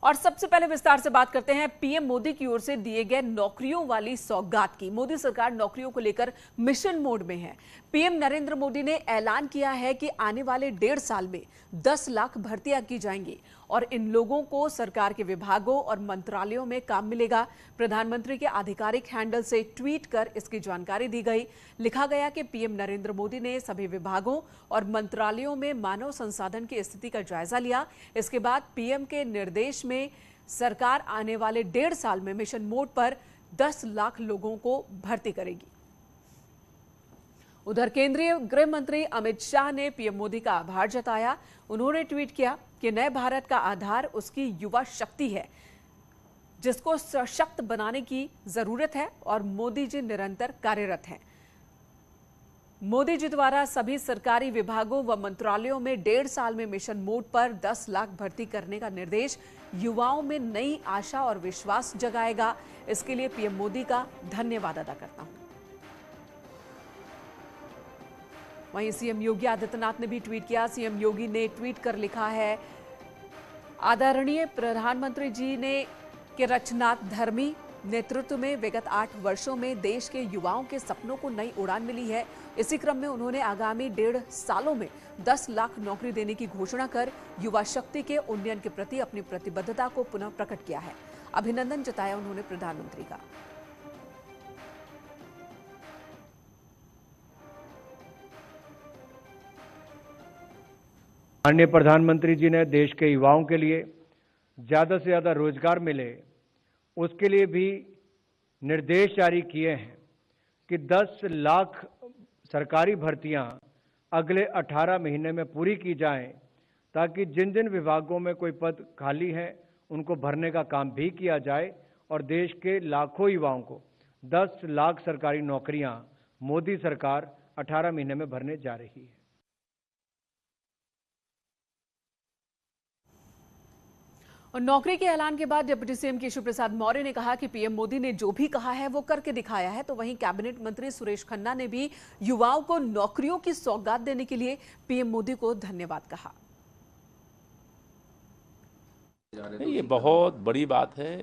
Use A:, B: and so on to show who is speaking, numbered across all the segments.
A: और सबसे पहले विस्तार से बात करते हैं पीएम मोदी की ओर से दिए गए नौकरियों वाली सौगात की। मोदी सरकार नौकरियों को लेकर मिशन मोड में है। पीएम नरेंद्र मोदी ने ऐलान किया है कि आने वाले 1.5 साल में 10 लाख भर्तियां की जाएंगी और इन लोगों को सरकार के विभागों और मंत्रालयों में काम मिलेगा। प्रधानमंत्री के आधिकारिक हैंडल से ट्वीट कर इसकी जानकारी दी गई। लिखा गया कि पीएम नरेंद्र मोदी ने सभी विभागों और मंत्रालयों में मानव संसाधन की स्थिति का जायजा लिया। इसके बाद पीएम के निर्देश में सरकार आने वाले 1.5 साल में मिशन मोड पर 10 लाख लोगों को भर्ती करेगी। उधर केंद्रीय गृह मंत्री अमित शाह ने पीएम मोदी का आभार जताया। उन्होंने ट्वीट किया कि नए भारत का आधार उसकी युवा शक्ति है, जिसको सशक्त बनाने की जरूरत है और मोदी जी निरंतर कार्यरत हैं। मोदी जी द्वारा सभी सरकारी विभागों व मंत्रालयों में 1.5 साल में मिशन मोड पर 10 लाख भर्ती करने का निर्देश युवाओं में नई आशा और विश्वास जगाएगा। इसके लिए पीएम मोदी का धन्यवाद अदा करता हूं। वहीं सीएम योगी आदित्यनाथ ने भी ट्वीट किया। सीएम योगी ने ट्वीट कर लिखा है, आदरणीय प्रधानमंत्री जी ने के रचनाधर्मी नेतृत्व में विगत 8 वर्षों में देश के युवाओं के सपनों को नई उड़ान मिली है। इसी क्रम में उन्होंने आगामी 1.5 सालों में 10 लाख नौकरी देने की घोषणा कर युवा शक्ति के उन्नयन के प्रति अपनी प्रतिबद्धता को पुनः प्रकट किया है। अभिनंदन जताया उन्होंने प्रधानमंत्री का।
B: माननीय प्रधानमंत्री जी ने देश के युवाओं के लिए ज्यादा से ज्यादा रोजगार मिले, उसके लिए भी निर्देश जारी किए हैं कि 10 लाख सरकारी भर्तियां अगले 18 महीने में पूरी की जाएं, ताकि जिन जिन विभागों में कोई पद खाली है उनको भरने का काम भी किया जाए और देश के लाखों युवाओं को 10 लाख सरकारी नौकरियां मोदी सरकार 18 महीने में भरने जा रही है।
A: और नौकरी के ऐलान के बाद डिप्टी सीएम केशव प्रसाद मौर्य ने कहा कि पीएम मोदी ने जो भी कहा है वो करके दिखाया है। तो वहीं कैबिनेट मंत्री सुरेश खन्ना ने भी युवाओं को नौकरियों की सौगात देने के लिए पीएम मोदी को धन्यवाद कहा।
C: ये बहुत बड़ी बात है।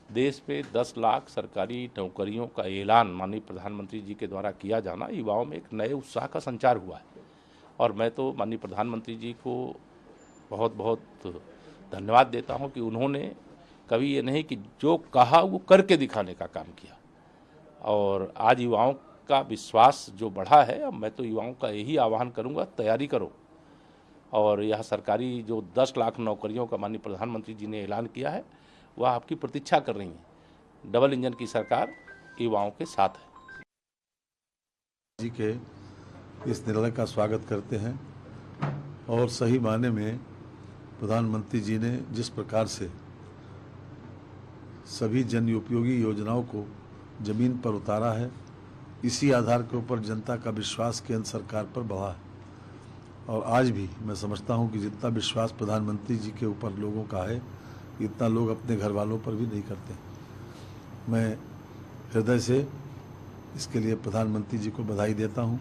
C: देश पे 10 लाख सरकारी नौकरियों का ऐलान माननीय प्रधानमंत्री जी के द्वारा किया जाना युवाओं में एक नए उत्साह का संचार हुआ है और मैं तो माननीय प्रधानमंत्री जी को बहुत बहुत धन्यवाद देता हूं कि उन्होंने कभी ये नहीं कि जो कहा वो करके दिखाने का काम किया और आज युवाओं का विश्वास जो बढ़ा है। अब मैं तो युवाओं का यही आह्वान करूंगा, तैयारी करो और यह सरकारी जो 10 लाख नौकरियों का माननीय प्रधानमंत्री जी ने ऐलान किया है वह आपकी प्रतीक्षा कर रही है। डबल इंजन की सरकार युवाओं के साथ है।
D: जी के इस निर्णय का स्वागत करते हैं और सही मायने में प्रधानमंत्री जी ने जिस प्रकार से सभी जन उपयोगी योजनाओं को जमीन पर उतारा है, इसी आधार के ऊपर जनता का विश्वास केंद्र सरकार पर बढ़ा है और आज भी मैं समझता हूं कि जितना विश्वास प्रधानमंत्री जी के ऊपर लोगों का है, इतना लोग अपने घर वालों पर भी नहीं करते। मैं हृदय से इसके लिए प्रधानमंत्री जी को बधाई देता हूं।